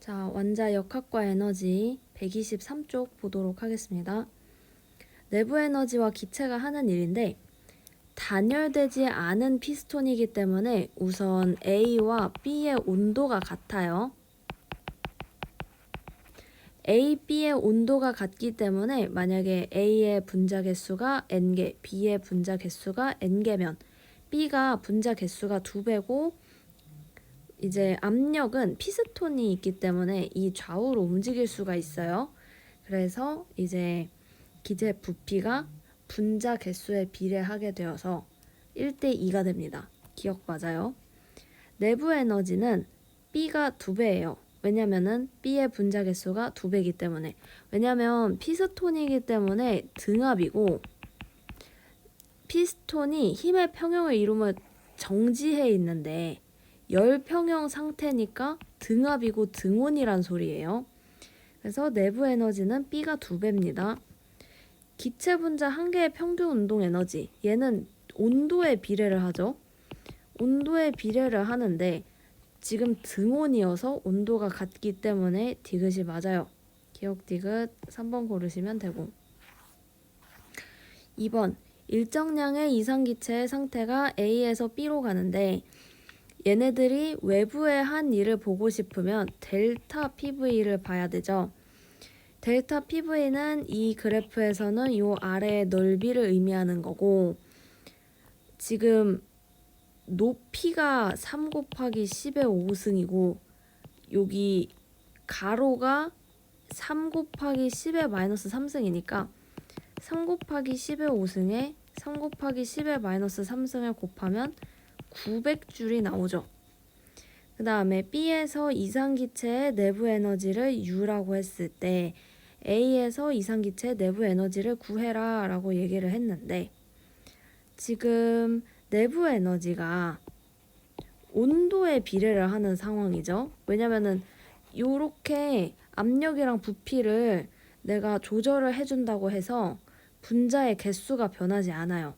자, 완자 역학과 에너지 123쪽 보도록 하겠습니다. 내부 에너지와 기체가 하는 일인데 단열되지 않은 피스톤이기 때문에 우선 A와 B의 온도가 같아요. A, B의 온도가 같기 때문에 만약에 A의 분자 개수가 N개, B의 분자 개수가 N개면 B가 분자 개수가 2배고 이제 압력은 피스톤이 있기 때문에 이 좌우로 움직일 수가 있어요. 그래서 이제 기체 부피가 분자 개수에 비례하게 되어서 1대2가 됩니다. 기억 맞아요. 내부 에너지는 B가 2배예요. 왜냐면은 B의 분자 개수가 2배이기 때문에. 왜냐면 피스톤이기 때문에 등압이고 피스톤이 힘의 평형을 이루면 정지해 있는데 열평형 상태니까 등압이고 등온이란 소리예요. 그래서 내부 에너지는 B가 2배입니다. 기체 분자 한 개의 평균 운동 에너지, 얘는 온도에 비례를 하죠. 온도에 비례를 하는데 지금 등온이어서 온도가 같기 때문에 디귿이 맞아요. 기억 디귿 3번 고르시면 되고 2번 일정량의 이상기체의 상태가 A에서 B로 가는데 얘네들이 외부의 한 일을 보고 싶으면 델타 PV를 봐야 되죠. 델타 PV는 이 그래프에서는 이 아래의 넓이를 의미하는 거고 지금 높이가 3 곱하기 10의 5승이고 여기 가로가 3 곱하기 10의 마이너스 3승이니까 3 곱하기 10의 5승에 3 곱하기 10의 마이너스 3승을 곱하면 900줄이 나오죠. 그 다음에 B에서 이상기체의 내부 에너지를 U라고 했을 때 A에서 이상기체의 내부 에너지를 구해라 라고 얘기를 했는데 지금 내부 에너지가 온도에 비례를 하는 상황이죠. 왜냐면은 요렇게 압력이랑 부피를 내가 조절을 해준다고 해서 분자의 개수가 변하지 않아요.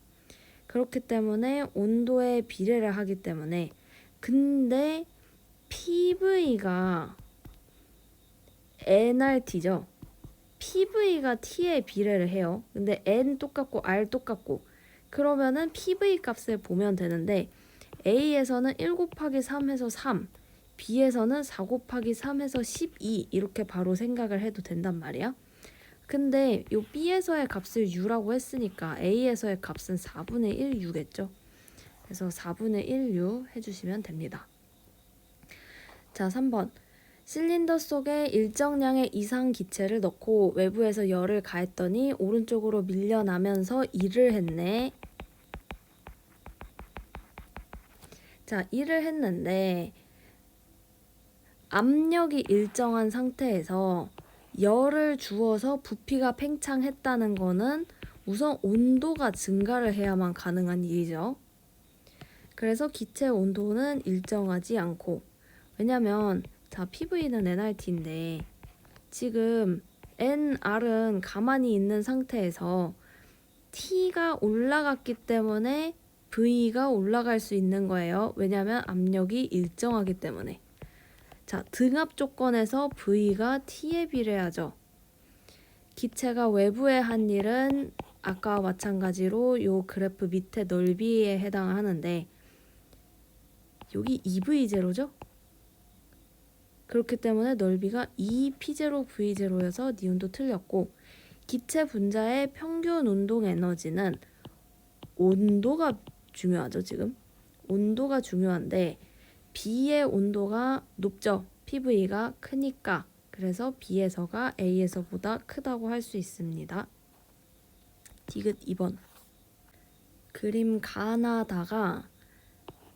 그렇기 때문에 온도에 비례를 하기 때문에 근데 PV가 nRT죠. PV가 T에 비례를 해요. 근데 N 똑같고 R 똑같고 그러면은 PV 값을 보면 되는데 A에서는 1 곱하기 3에서 3 B에서는 4 곱하기 3에서 12 이렇게 바로 생각을 해도 된단 말이야. 근데 요 B에서의 값을 U라고 했으니까 A에서의 값은 4분의 1 U겠죠. 그래서 4분의 1 U 해주시면 됩니다. 자, 3번. 실린더 속에 일정량의 이상 기체를 넣고 외부에서 열을 가했더니 오른쪽으로 밀려나면서 일을 했네. 자, 일을 했는데 압력이 일정한 상태에서 열을 주어서 부피가 팽창했다는 거는 우선 온도가 증가를 해야만 가능한 일이죠. 그래서 기체 온도는 일정하지 않고 왜냐면 자 PV는 nRT인데 지금 nR은 가만히 있는 상태에서 T가 올라갔기 때문에 V가 올라갈 수 있는 거예요. 왜냐면 압력이 일정하기 때문에. 자, 등압 조건에서 V가 T에 비례하죠. 기체가 외부에 한 일은 아까와 마찬가지로 요 그래프 밑에 넓이에 해당하는데 여기 2V0죠? 그렇기 때문에 넓이가 2P0V0여서 니온도 틀렸고 기체 분자의 평균 운동 에너지는 온도가 중요하죠. 지금 온도가 중요한데 B의 온도가 높죠. PV가 크니까 그래서 B에서가 A에서보다 크다고 할 수 있습니다. 디귿 2번 그림 가나다가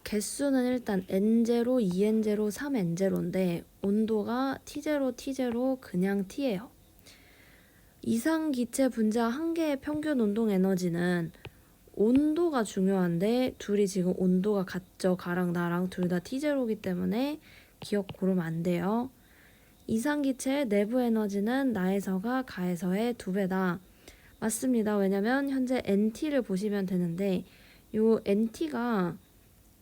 개수는 일단 N0, 2N0, 3N0인데 온도가 T0, T0 그냥 T예요. 이상 기체 분자 한 개의 평균 운동 에너지는 온도가 중요한데 둘이 지금 온도가 같죠. 가랑 나랑 둘 다 T0이기 때문에 기억 고르면 안 돼요. 이상기체의 내부 에너지는 나에서가 가에서의 2배다. 맞습니다. 왜냐면 현재 NT를 보시면 되는데 요 NT가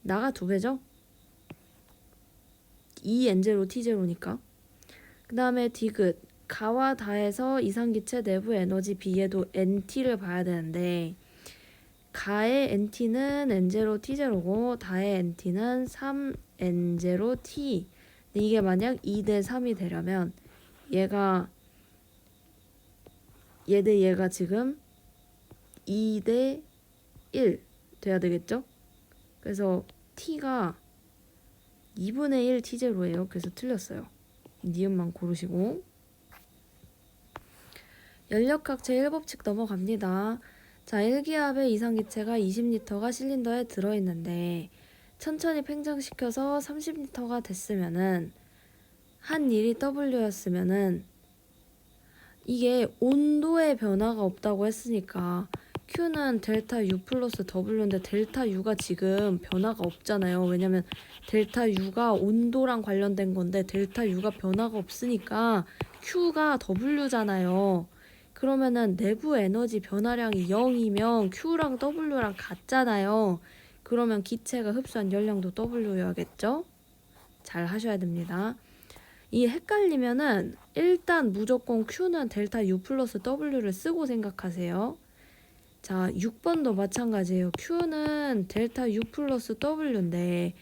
나가 2배죠? 2N0, T0니까. 그 다음에 디귿. 가와 다에서 이상기체 내부 에너지 B에도 NT를 봐야 되는데 가의 NT는 N0 T0고 다의 NT는 3N0 T. 근데 이게 만약 2대 3이 되려면 얘가 얘가 지금 2대 1 돼야 되겠죠? 그래서 T가 2분의 1 T0예요. 그래서 틀렸어요. 니은만 고르시고 연력학 제1법칙 넘어갑니다. 자, 1기압의 이상기체가 20L가 실린더에 들어있는데 천천히 팽창시켜서 30L가 됐으면은 한 일이 W였으면은 이게 온도의 변화가 없다고 했으니까 Q는 델타 U 플러스 W인데 델타 U가 지금 변화가 없잖아요. 왜냐면 델타 U가 온도랑 관련된 건데 델타 U가 변화가 없으니까 Q가 W잖아요. 그러면은 내부 에너지 변화량이 0이면 Q랑 W랑 같잖아요. 그러면 기체가 흡수한 열량도 W여야겠죠? 잘 하셔야 됩니다. 이 헷갈리면은 일단 무조건 Q는 델타 U 플러스 W를 쓰고 생각하세요. 자, 6번도 마찬가지예요. Q는 델타 U 플러스 W인데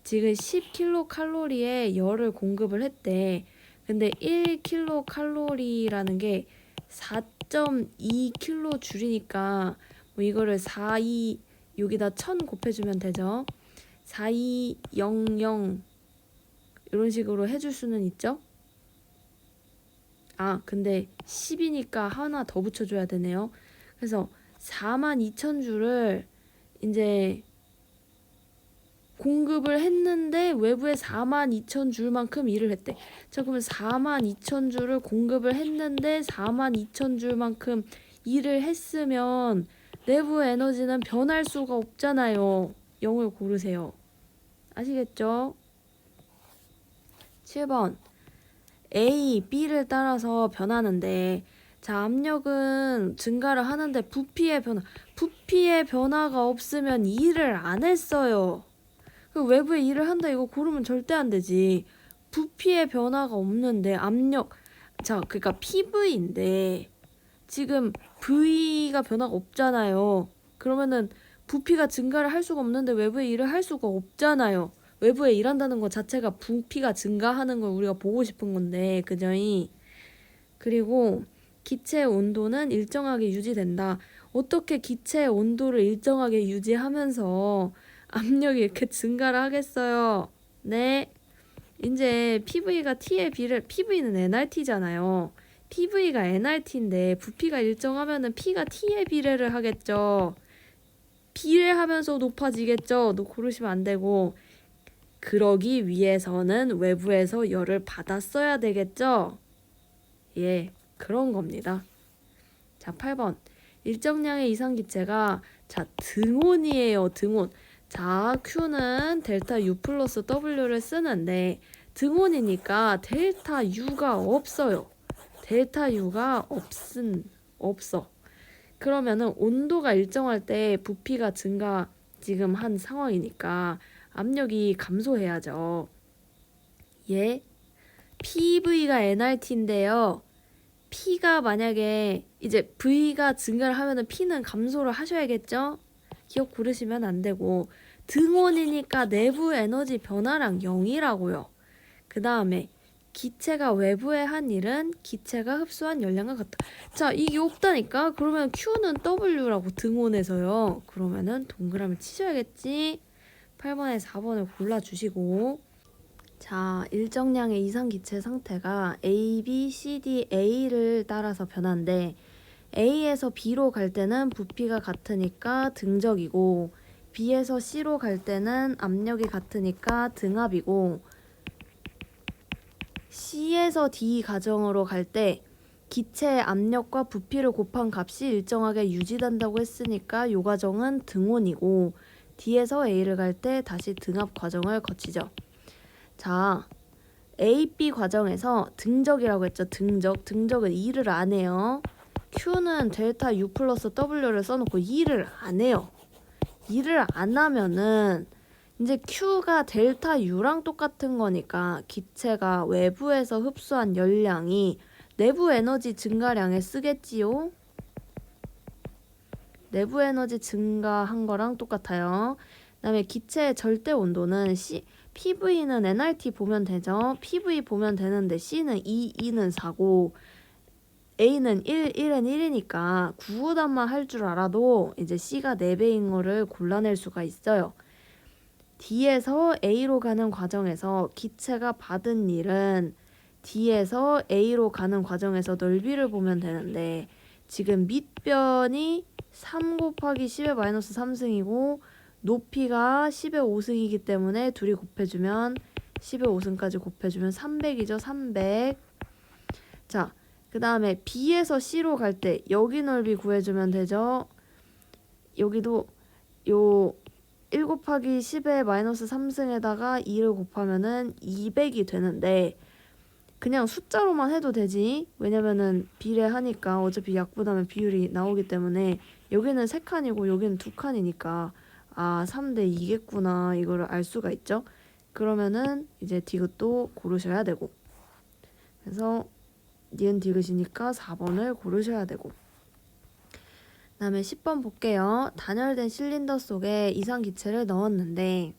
지금 10kcal의 열을 공급을 했대. 근데 1kcal라는 게 4.2kJ니까 뭐 이거를 42 여기다 1000 곱해주면 되죠. 4200 이런 식으로 해줄 수는 있죠. 아, 근데 10이니까 하나 더 붙여줘야 되네요. 그래서 42,000주를 이제 공급을 했는데 외부에 42,000줄만큼 일을 했대. 자, 그러면 42,000줄을 공급을 했는데 42,000줄만큼 일을 했으면 내부 에너지는 변할 수가 없잖아요. 0을 고르세요. 아시겠죠? 7번. A, B를 따라서 변하는데 자, 압력은 증가를 하는데 부피의 변화가 없으면 일을 안 했어요. 그 외부에 일을 한다 이거 고르면 절대 안 되지. 부피의 변화가 없는데 압력, 자, 그러니까 PV인데 지금 V가 변화가 없잖아요. 그러면은 부피가 증가를 할 수가 없는데 외부에 일을 할 수가 없잖아요. 외부에 일한다는 것 자체가 부피가 증가하는 걸 우리가 보고 싶은 건데, 그죠이? 그리고 기체의 온도는 일정하게 유지된다. 어떻게 기체의 온도를 일정하게 유지하면서 압력이 이렇게 증가를 하겠어요? 네. 이제 PV가 T의 비례, PV는 nRT잖아요. PV가 nRT인데 부피가 일정하면은 P가 T의 비례를 하겠죠. 비례하면서 높아지겠죠. 너 고르시면 안 되고. 그러기 위해서는 외부에서 열을 받았어야 되겠죠. 예, 그런 겁니다. 자, 8번. 일정량의 이상기체가 자, 등온이에요. 등온. 자, Q는 델타 U 플러스 W를 쓰는데 등온이니까 델타 U가 없어요. 델타 U가 없어. 그러면은 온도가 일정할 때 부피가 증가 지금 한 상황이니까 압력이 감소해야죠. 예. PV가 nRT인데요. P가 만약에 이제 V가 증가를 하면은 P는 감소를 하셔야겠죠? 기억 고르시면 안 되고 등온이니까 내부 에너지 변화량 0이라고요. 그 다음에 기체가 외부에 한 일은 기체가 흡수한 열량과 같다. 자, 이게 없다니까? 그러면 Q는 W라고 등온에서요. 그러면은 동그라미 치셔야겠지? 8번에 4번을 골라주시고 자, 일정량의 이상기체 상태가 A, B, C, D, A를 따라서 변한데 A에서 B로 갈 때는 부피가 같으니까 등적이고 B에서 C로 갈 때는 압력이 같으니까 등압이고 C에서 D 가정으로 갈 때 기체의 압력과 부피를 곱한 값이 일정하게 유지된다고 했으니까 이 과정은 등온이고 D에서 A를 갈 때 다시 등압 과정을 거치죠. 자, A, B 과정에서 등적이라고 했죠. 등적은 일을 안 해요. Q는 델타 U 플러스 W를 써놓고 일을 안 해요. 일을 안 하면은 이제 Q가 델타 U랑 똑같은 거니까 기체가 외부에서 흡수한 열량이 내부 에너지 증가량에 쓰겠지요. 내부 에너지 증가한 거랑 똑같아요. 그다음에 기체의 절대 온도는 PV는 nRT 보면 되죠. PV 보면 되는데 C는 2, E는 4고 A는 1, 1은 1이니까 구구단만 할 줄 알아도 이제 C가 4배인 거를 골라낼 수가 있어요. D에서 A로 가는 과정에서 기체가 받은 일은 D에서 A로 가는 과정에서 넓이를 보면 되는데 지금 밑변이 3 곱하기 10의 마이너스 3승이고 높이가 10의 5승이기 때문에 둘이 곱해주면 10의 5승까지 곱해주면 300이죠. 300. 자, 그 다음에 B에서 C로 갈 때 여기 넓이 구해주면 되죠. 여기도 요 1 곱하기 10의 마이너스 3승에다가 2를 곱하면은 200이 되는데 그냥 숫자로만 해도 되지. 왜냐면은 비례하니까 어차피 약분하면 비율이 나오기 때문에 여기는 3칸이고 여기는 2칸이니까 아 3대 2겠구나 이거를 알 수가 있죠. 그러면은 이제 디귿도 고르셔야 되고 그래서 니은 디귿이니까 4번을 고르셔야 되고 그다음에 10번 볼게요. 단열된 실린더 속에 이상기체를 넣었는데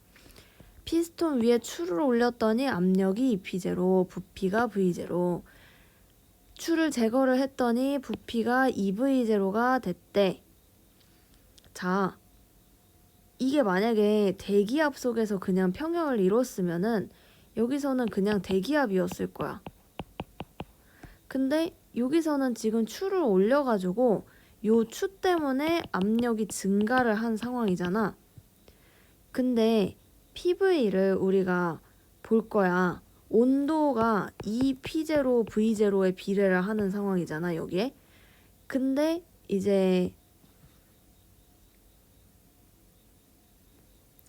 피스톤 위에 추를 올렸더니 압력이 EP0, 부피가 V0. 추를 제거를 했더니 부피가 2V0가 됐대. 자, 이게 만약에 대기압 속에서 그냥 평형을 이뤘으면은 여기서는 그냥 대기압이었을 거야. 근데 여기서는 지금 추를 올려가지고 요 추 때문에 압력이 증가를 한 상황이잖아. 근데 PV를 우리가 볼 거야. 온도가 EP0, V0의 비례를 하는 상황이잖아, 여기에. 근데 이제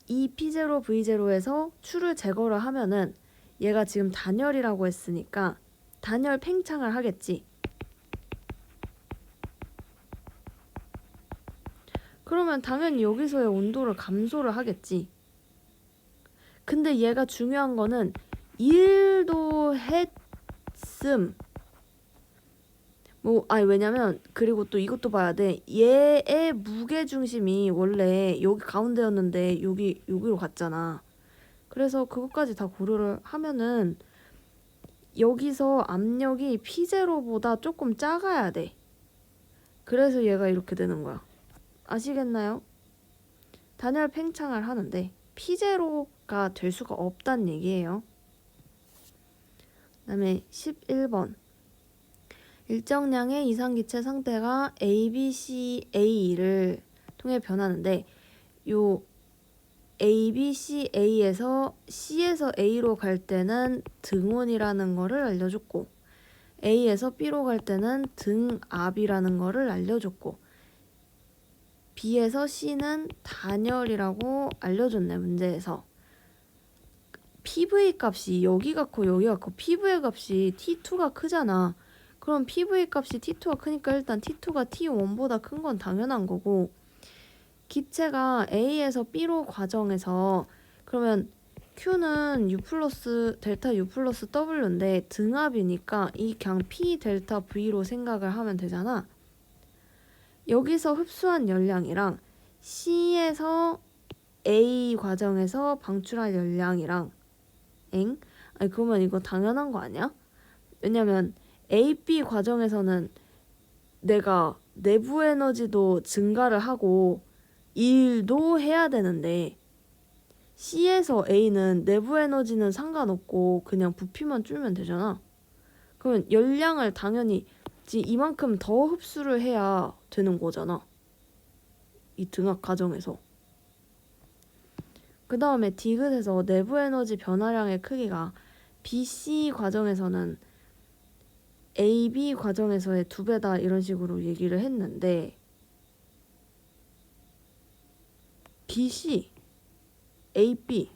EP0, V0에서 추를 제거를 하면은 얘가 지금 단열이라고 했으니까 단열 팽창을 하겠지. 그러면 당연히 여기서의 온도를 감소를 하겠지. 근데 얘가 중요한 거는 1도 했음. 왜냐면 그리고 또 이것도 봐야 돼. 얘의 무게 중심이 원래 여기 가운데였는데 여기로 갔잖아. 그래서 그것까지 다 고려를 하면은 여기서 압력이 P0보다 조금 작아야 돼. 그래서 얘가 이렇게 되는 거야. 아시겠나요? 단열 팽창을 하는데 P0가 될 수가 없다는 얘기예요. 그 다음에 11번 일정량의 이상기체 상태가 A, B, C, A를 통해 변하는데 요 A, B, C, A에서 C에서 A로 갈 때는 등온이라는 거를 알려줬고 A에서 B로 갈 때는 등압이라는 거를 알려줬고 B에서 C는 단열이라고 알려줬네, 문제에서. PV 값이 여기가 커 여기가 커. PV 값이 T2가 크잖아. 그럼 PV 값이 T2가 크니까 일단 T2가 T1보다 큰 건 당연한 거고 기체가 A에서 B로 과정해서 그러면 Q는 U 플러스 델타 U 플러스 W인데 등압이니까 이 그냥 P 델타 V로 생각을 하면 되잖아. 여기서 흡수한 열량이랑 C에서 A 과정에서 방출할 열량이랑 아니 그러면 이거 당연한 거 아니야? 왜냐면 A, B 과정에서는 내가 내부 에너지도 증가를 하고 일도 해야 되는데 C에서 A는 내부 에너지는 상관없고 그냥 부피만 줄면 되잖아. 그러면 열량을 당연히 이만큼 더 흡수를 해야 되는 거잖아. 이 등압 과정에서. 그 다음에 디귿에서 내부 에너지 변화량의 크기가 BC 과정에서는 AB 과정에서의 2배다 이런 식으로 얘기를 했는데 BC, AB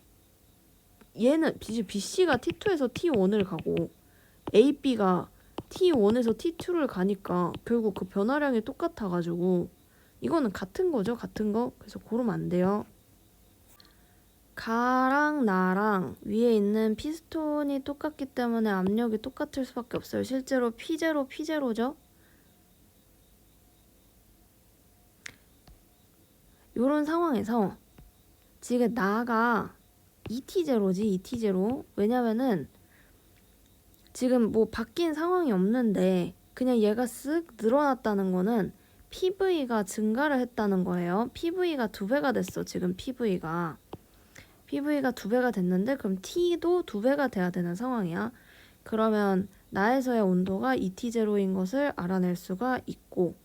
얘는 BC가 T2에서 T1을 가고 AB가 T1에서 T2를 가니까 결국 그 변화량이 똑같아가지고 이거는 같은 거죠. 같은 거. 그래서 고르면 안 돼요. 가랑 나랑 위에 있는 피스톤이 똑같기 때문에 압력이 똑같을 수밖에 없어요. 실제로 P0, P0죠? 이런 상황에서 지금 나가 ET0지, ET0. 왜냐면은 지금 뭐 바뀐 상황이 없는데 그냥 얘가 쓱 늘어났다는 거는 PV가 증가를 했다는 거예요. PV가 2배가 됐어, 지금 PV가 2배가 됐는데 그럼 T도 2배가 돼야 되는 상황이야. 그러면 나에서의 온도가 ET0인 것을 알아낼 수가 있고,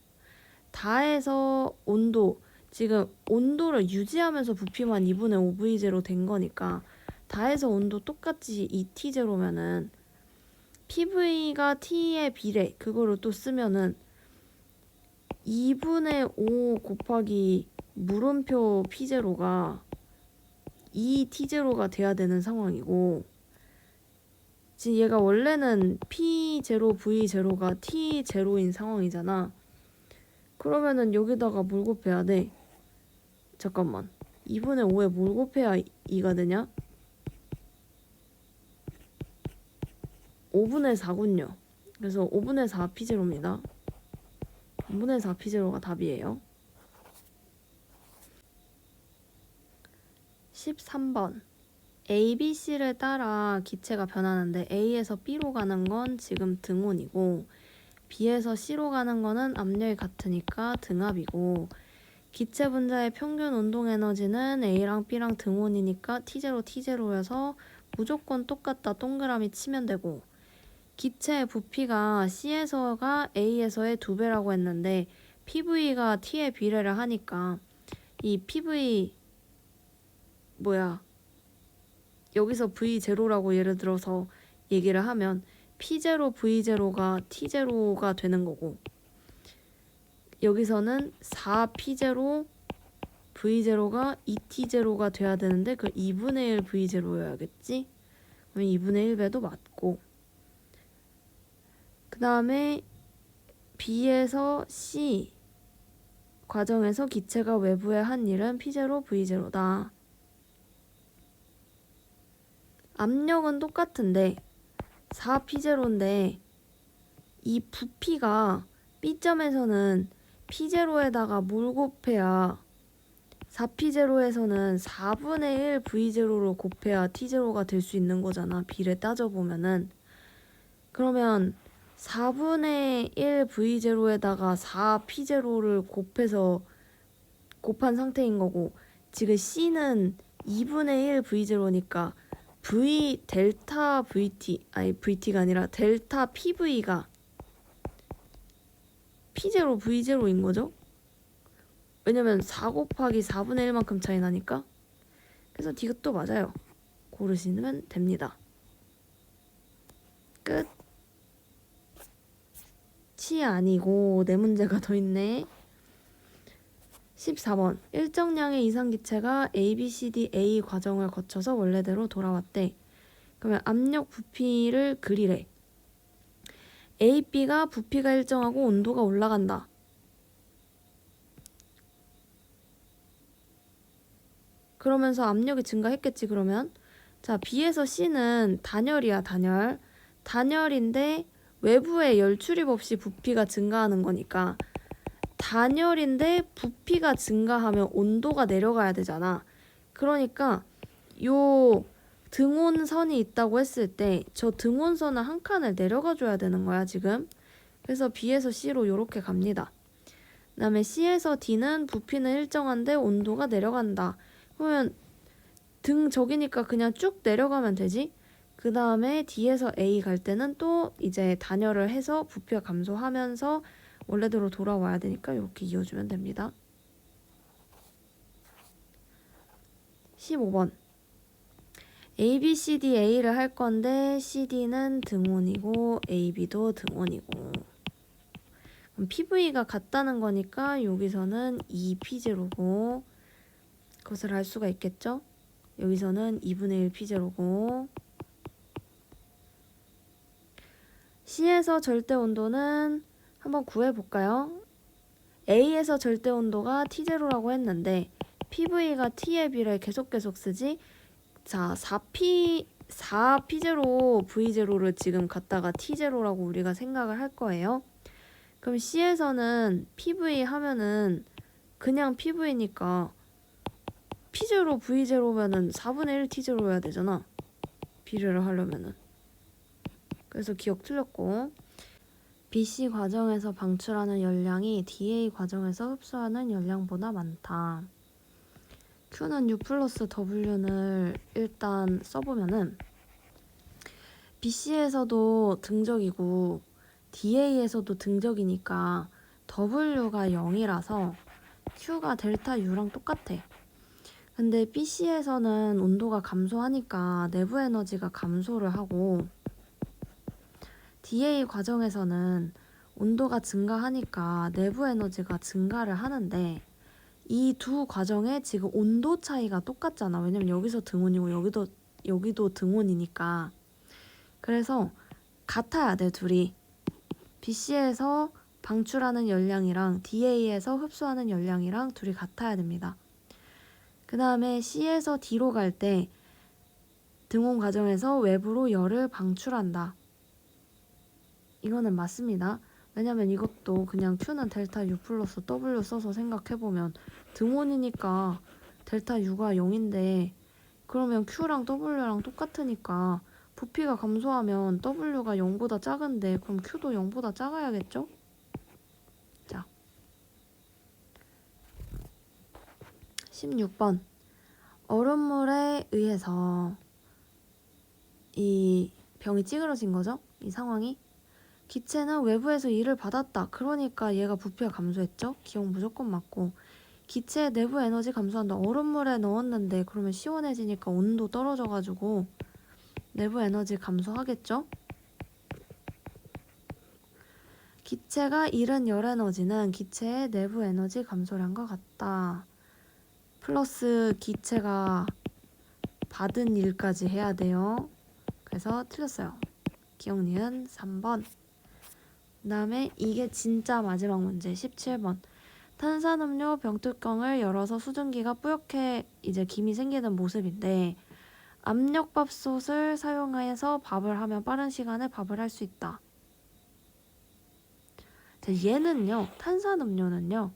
다에서 온도, 지금 온도를 유지하면서 부피만 2분의 5V0 된 거니까 다에서 온도 똑같이 ET0면은 PV가 T의 비례, 그거를 또 쓰면은 2분의 5 곱하기 물음표 P0가 2T0가 돼야 되는 상황이고, 지금 얘가 원래는 P0, V0가 T0인 상황이잖아. 그러면은 여기다가 뭘 곱해야 돼? 잠깐만. 2분의 5에 뭘 곱해야 2가 되냐? 5분의 4군요. 그래서 5분의 4 P0입니다. 5분의 4 P0가 답이에요. 13번. A, B, C를 따라 기체가 변하는데 A에서 B로 가는 건 지금 등온이고 B에서 C로 가는 거는 압력이 같으니까 등압이고, 기체 분자의 평균 운동 에너지는 A랑 B랑 등온이니까 T0, T0여서 무조건 똑같다 동그라미 치면 되고, 기체의 부피가 C에서가 A에서의 2배라고 했는데 PV가 T의 비례를 하니까 이 PV 여기서 V0라고 예를 들어서 얘기를 하면 P0, V0가 T0가 되는 거고, 여기서는 4P0, V0가 2T0가 돼야 되는데 그 2분의 1 V0여야겠지? 그러면 2분의 1배도 맞고, 그 다음에 B에서 C 과정에서 기체가 외부에 한 일은 P0, V0다. 압력은 똑같은데 4P0인데 이 부피가 B점에서는 P0에다가 뭘 곱해야 4P0에서는 4분의 1 V0로 곱해야 T0가 될 수 있는 거잖아. 비례 따져보면은. 그러면 4분의 1 V0에다가 4P0를 곱한 상태인 거고, 지금 C는 2분의 1 V0니까 델타 VT가 아니라 델타 PV가 P0 V0인 거죠? 왜냐면 4 곱하기 4분의 1만큼 차이 나니까. 그래서 디귿도 맞아요. 고르시면 됩니다. 끝. 치 아니고 네 문제가 더 있네. 14번. 일정량의 이상기체가 A, B, C, D, A 과정을 거쳐서 원래대로 돌아왔대. 그러면 압력 부피를 그리래. A, B가 부피가 일정하고 온도가 올라간다. 그러면서 압력이 증가했겠지. 그러면 자, B에서 C는 단열이야. 단열인데 외부에 열 출입 없이 부피가 증가하는 거니까, 단열인데 부피가 증가하면 온도가 내려가야 되잖아. 그러니까 요 등온선이 있다고 했을 때 저 등온선은 한 칸을 내려가 줘야 되는 거야 지금. 그래서 B에서 C로 요렇게 갑니다. 그 다음에 C에서 D는 부피는 일정한데 온도가 내려간다. 그러면 등 저기니까 그냥 쭉 내려가면 되지. 그 다음에 D에서 A 갈 때는 또 이제 단열을 해서 부피가 감소하면서 원래대로 돌아와야 되니까 이렇게 이어주면 됩니다. 15번. A, B, C, D, A를 할 건데 CD는 등온이고 AB도 등온이고, 그럼 PV가 같다는 거니까 여기서는 2P0고 그것을 알 수가 있겠죠? 여기서는 2분의 1 P0고, C에서 절대 온도는 한번 구해볼까요? A에서 절대 온도가 T0라고 했는데 PV가 T의 비례 계속 쓰지? 자, 4P0, V0를 지금 갖다가 T0라고 우리가 생각을 할 거예요. 그럼 C에서는 PV 하면은 그냥 PV니까 P0, V0면은 4분의 1 T0여야 되잖아. 비례를 하려면은. 그래서 기억 틀렸고, BC 과정에서 방출하는 열량이 DA 과정에서 흡수하는 열량보다 많다. Q는 U 플러스 W를 일단 써보면은 BC에서도 등적이고 DA에서도 등적이니까 W가 0이라서 Q가 델타 U랑 똑같아. 근데 BC에서는 온도가 감소하니까 내부 에너지가 감소를 하고 DA 과정에서는 온도가 증가하니까 내부 에너지가 증가를 하는데 이 두 과정의 지금 온도 차이가 똑같잖아. 왜냐면 여기서 등온이고 여기도 등온이니까. 그래서 같아야 돼, 둘이. BC에서 방출하는 열량이랑 DA에서 흡수하는 열량이랑 둘이 같아야 됩니다. 그 다음에 C에서 D로 갈 때 등온 과정에서 외부로 열을 방출한다. 이거는 맞습니다. 왜냐면 이것도 그냥 Q는 델타 U 플러스 W 써서 생각해보면 등온이니까 델타 U가 0인데 그러면 Q랑 W랑 똑같으니까 부피가 감소하면 W가 0보다 작은데 그럼 Q도 0보다 작아야겠죠? 자, 16번. 얼음물에 의해서 이 병이 찌그러진 거죠? 이 상황이. 기체는 외부에서 일을 받았다. 그러니까 얘가 부피가 감소했죠? 기억 무조건 맞고. 기체의 내부 에너지 감소한다. 얼음물에 넣었는데 그러면 시원해지니까 온도 떨어져가지고 내부 에너지 감소하겠죠? 기체가 잃은 열 에너지는 기체의 내부 에너지 감소량과 같다. 플러스 기체가 받은 일까지 해야 돼요. 그래서 틀렸어요. 기억 니은 3번. 그 다음에 이게 진짜 마지막 문제 17번. 탄산음료 병뚜껑을 열어서 수증기가 뿌옇게 이제 김이 생기는 모습인데 압력밥솥을 사용해서 밥을 하면 빠른 시간에 밥을 할 수 있다. 자, 얘는요, 탄산음료는요,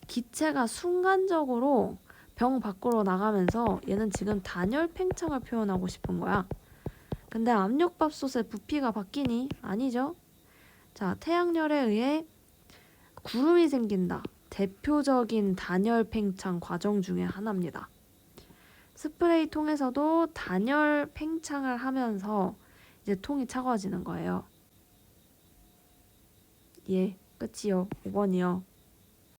기체가 순간적으로 병 밖으로 나가면서 얘는 지금 단열 팽창을 표현하고 싶은 거야. 근데 압력밥솥의 부피가 바뀌니? 아니죠. 자, 태양열에 의해 구름이 생긴다. 대표적인 단열 팽창 과정 중에 하나입니다. 스프레이 통에서도 단열 팽창을 하면서 이제 통이 차가워지는 거예요. 예, 끝이요. 5번이요.